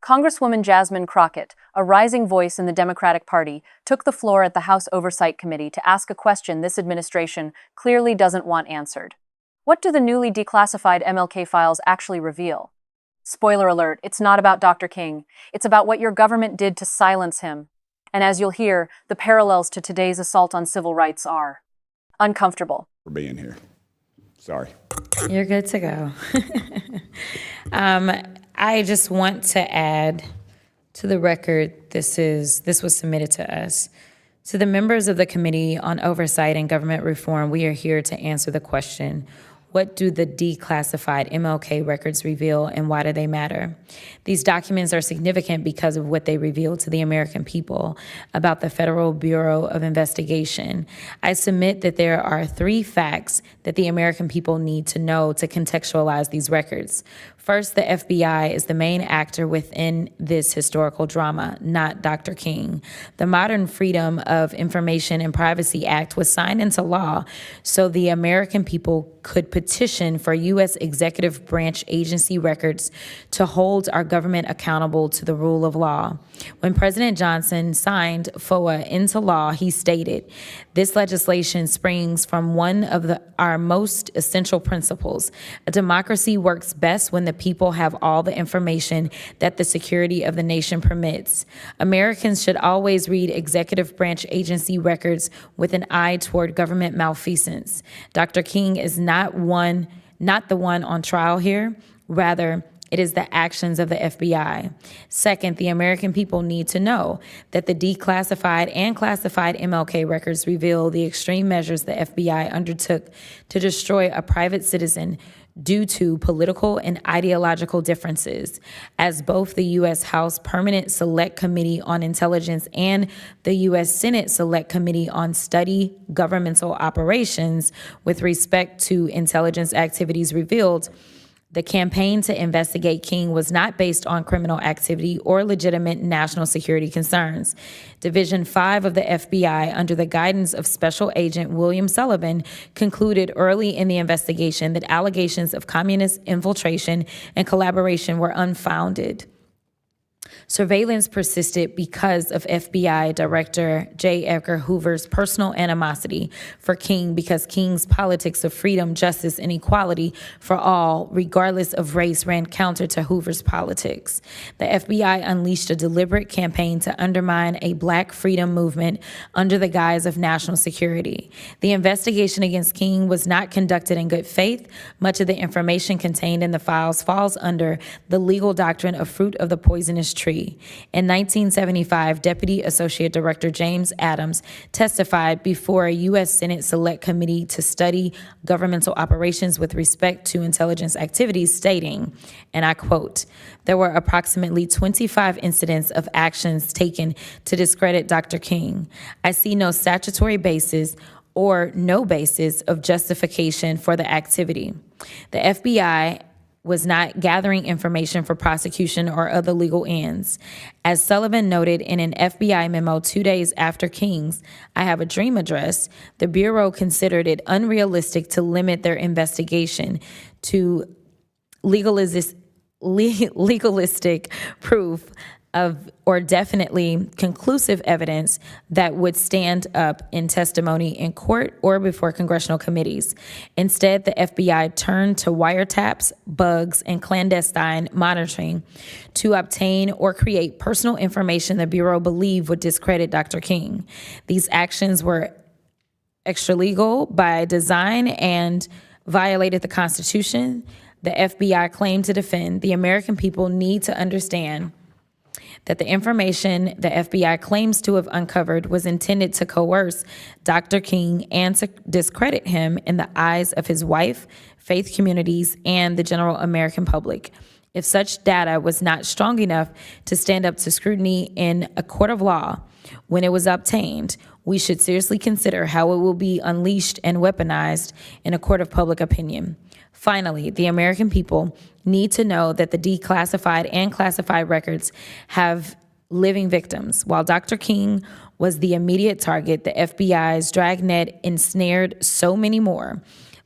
Congresswoman Jasmine Crockett, a rising voice in the Democratic Party, took the floor at the House Oversight Committee to ask a question this administration clearly doesn't want answered. What do the newly declassified MLK files actually reveal? Spoiler alert, it's not about Dr. King. It's about what your government did to silence him. And as you'll hear, the parallels to today's assault on civil rights are uncomfortable. For being here. Sorry. You're good to go. I just want to add to the record, this was submitted to us. To the members of the Committee on Oversight and Government Reform, we are here to answer the question, what do the declassified MLK records reveal and why do they matter? These documents are significant because of what they reveal to the American people about the Federal Bureau of Investigation. I submit that there are 3 facts that the American people need to know to contextualize these records. First, the FBI is the main actor within this historical drama, not Dr. King. The Modern Freedom of Information and Privacy Act was signed into law so the American people could petition for U.S. executive branch agency records to hold our government accountable to the rule of law. When President Johnson signed FOA into law, he stated, "This legislation springs from one of our most essential principles. A democracy works best when the people have all the information that the security of the nation permits. Americans should always read executive branch agency records with an eye toward government malfeasance. Dr. King is not the one on trial here. Rather, it is the actions of the FBI. Second, the American people need to know that the declassified and classified MLK records reveal the extreme measures the FBI undertook to destroy a private citizen due to political and ideological differences. As both the U.S. House Permanent Select Committee on Intelligence and the U.S. Senate Select Committee on Study Governmental Operations with respect to intelligence activities revealed, the campaign to investigate King was not based on criminal activity or legitimate national security concerns. Division 5 of the FBI, under the guidance of Special Agent William Sullivan, concluded early in the investigation that allegations of communist infiltration and collaboration were unfounded. Surveillance persisted because of FBI Director J. Edgar Hoover's personal animosity for King because King's politics of freedom, justice, and equality for all, regardless of race, ran counter to Hoover's politics. The FBI unleashed a deliberate campaign to undermine a Black freedom movement under the guise of national security. The investigation against King was not conducted in good faith. Much of the information contained in the files falls under the legal doctrine of fruit of the poisonous tree. In 1975, Deputy Associate Director James Adams testified before a U.S. Senate Select Committee to study governmental operations with respect to intelligence activities, stating, and I quote, "There were approximately 25 incidents of actions taken to discredit Dr. King. I see no statutory basis or no basis of justification for the activity. The FBI was not gathering information for prosecution or other legal ends. As Sullivan noted in an FBI memo 2 days after King's I Have a Dream address, the Bureau considered it unrealistic to limit their investigation to legalistic proof of or definitely conclusive evidence that would stand up in testimony in court or before congressional committees. Instead, the FBI turned to wiretaps, bugs, and clandestine monitoring to obtain or create personal information the Bureau believed would discredit Dr. King. These actions were extralegal by design and violated the Constitution. The FBI claimed to defend. The American people need to understand that the information the FBI claims to have uncovered was intended to coerce Dr. King and to discredit him in the eyes of his wife, faith communities, and the general American public. If such data was not strong enough to stand up to scrutiny in a court of law when it was obtained, we should seriously consider how it will be unleashed and weaponized in a court of public opinion. Finally, the American people need to know that the declassified and classified records have living victims. While Dr. King was the immediate target, the FBI's dragnet ensnared so many more.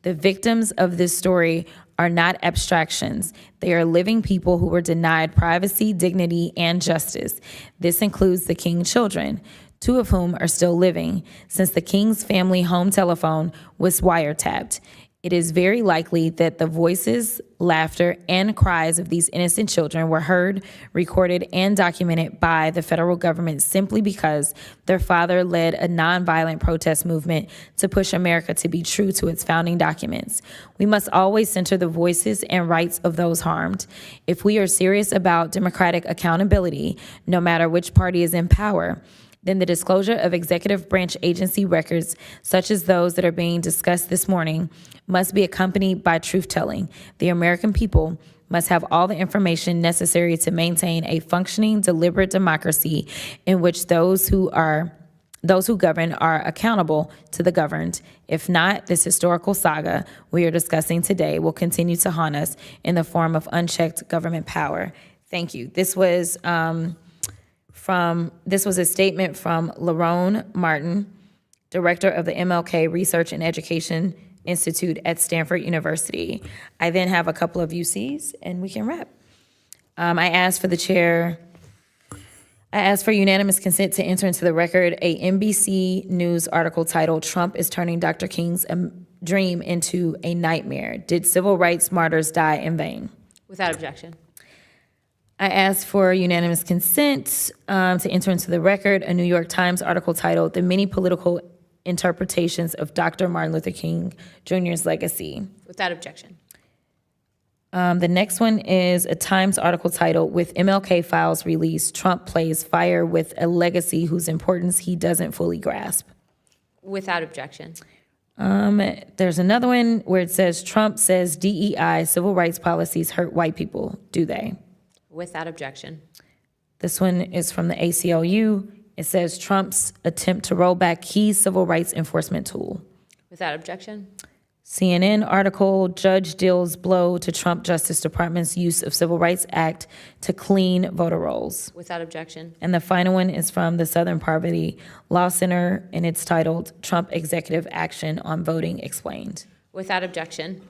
The victims of this story are not abstractions. They are living people who were denied privacy, dignity, and justice. This includes the King children, 2 of whom are still living, since the King's family home telephone was wiretapped. It is very likely that the voices, laughter, and cries of these innocent children were heard, recorded, and documented by the federal government simply because their father led a nonviolent protest movement to push America to be true to its founding documents. We must always center the voices and rights of those harmed. If we are serious about democratic accountability, no matter which party is in power, then the disclosure of executive branch agency records, such as those that are being discussed this morning, must be accompanied by truth-telling. The American people must have all the information necessary to maintain a functioning, deliberate democracy in which those who govern are accountable to the governed. If not, this historical saga we are discussing today will continue to haunt us in the form of unchecked government power. Thank you. This was a statement from Lauron Martin, director of the MLK Research and Education Institute at Stanford University. I then have a couple of UCs, and we can wrap. I asked for unanimous consent to enter into the record a NBC News article titled, "Trump is Turning Dr. King's Dream into a Nightmare. Did Civil Rights Martyrs Die in Vain?" Without objection. I asked for unanimous consent to enter into the record a New York Times article titled, "The Many Political Interpretations of Dr. Martin Luther King Jr.'s Legacy." Without objection. The next one is a Times article titled, "With MLK Files Released, Trump Plays Fire with a Legacy Whose Importance He Doesn't Fully Grasp." Without objection. There's another one where it says, "Trump says DEI civil rights policies hurt white people. Do they?" Without objection. This one is from the ACLU. It says, "Trump's attempt to roll back key civil rights enforcement tool." Without objection. CNN article, "Judge deals blow to Trump Justice Department's use of Civil Rights Act to clean voter rolls." Without objection. And the final one is from the Southern Poverty Law Center, and it's titled, "Trump Executive Action on Voting Explained." Without objection.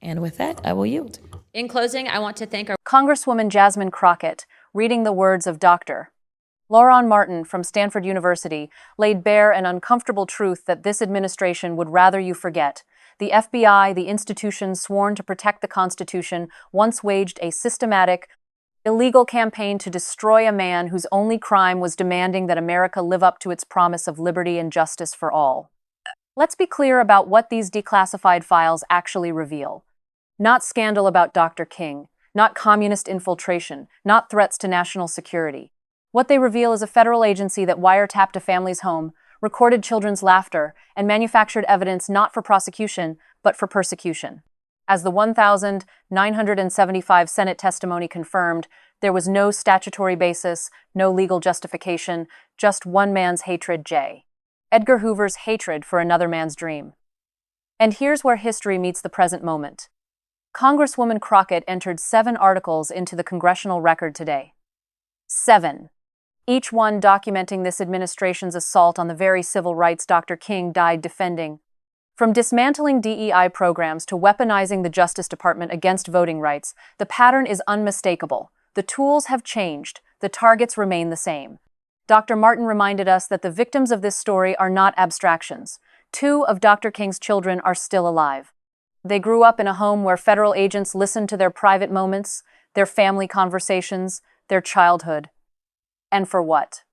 And with that, I will yield. In closing, I want to thank our Congresswoman Jasmine Crockett, reading the words of Dr. Lauron Martin from Stanford University, laid bare an uncomfortable truth that this administration would rather you forget. The FBI, the institution sworn to protect the Constitution, once waged a systematic, illegal campaign to destroy a man whose only crime was demanding that America live up to its promise of liberty and justice for all. Let's be clear about what these declassified files actually reveal. Not scandal about Dr. King, not communist infiltration, not threats to national security. What they reveal is a federal agency that wiretapped a family's home, recorded children's laughter, and manufactured evidence not for prosecution, but for persecution. As the 1,975 Senate testimony confirmed, there was no statutory basis, no legal justification, just one man's hatred, J. Edgar Hoover's hatred for another man's dream. And here's where history meets the present moment. Congresswoman Crockett entered 7 articles into the congressional record today. 7. Each one documenting this administration's assault on the very civil rights Dr. King died defending. From dismantling DEI programs to weaponizing the Justice Department against voting rights, the pattern is unmistakable. The tools have changed, the targets remain the same. Dr. Martin reminded us that the victims of this story are not abstractions. 2 of Dr. King's children are still alive. They grew up in a home where federal agents listened to their private moments, their family conversations, their childhood. And for what?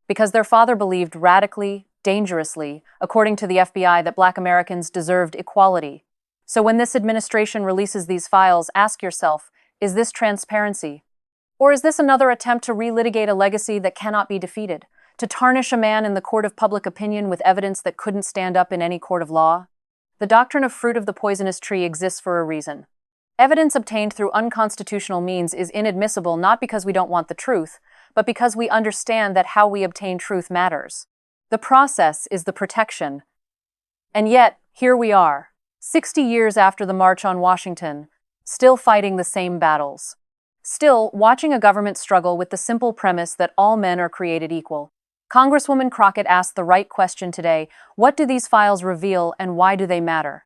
Because their father believed radically, dangerously, according to the FBI, that Black Americans deserved equality. So when this administration releases these files, ask yourself, is this transparency? Or is this another attempt to relitigate a legacy that cannot be defeated? To tarnish a man in the court of public opinion with evidence that couldn't stand up in any court of law? The doctrine of fruit of the poisonous tree exists for a reason. Evidence obtained through unconstitutional means is inadmissible not because we don't want the truth, but because we understand that how we obtain truth matters. The process is the protection. And yet, here we are, 60 years after the March on Washington, still fighting the same battles. Still watching a government struggle with the simple premise that all men are created equal. Congresswoman Crockett asked the right question today: what do these files reveal and why do they matter?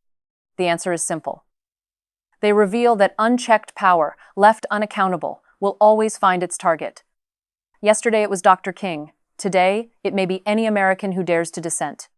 The answer is simple. They reveal that unchecked power, left unaccountable, will always find its target. Yesterday it was Dr. King. Today, it may be any American who dares to dissent.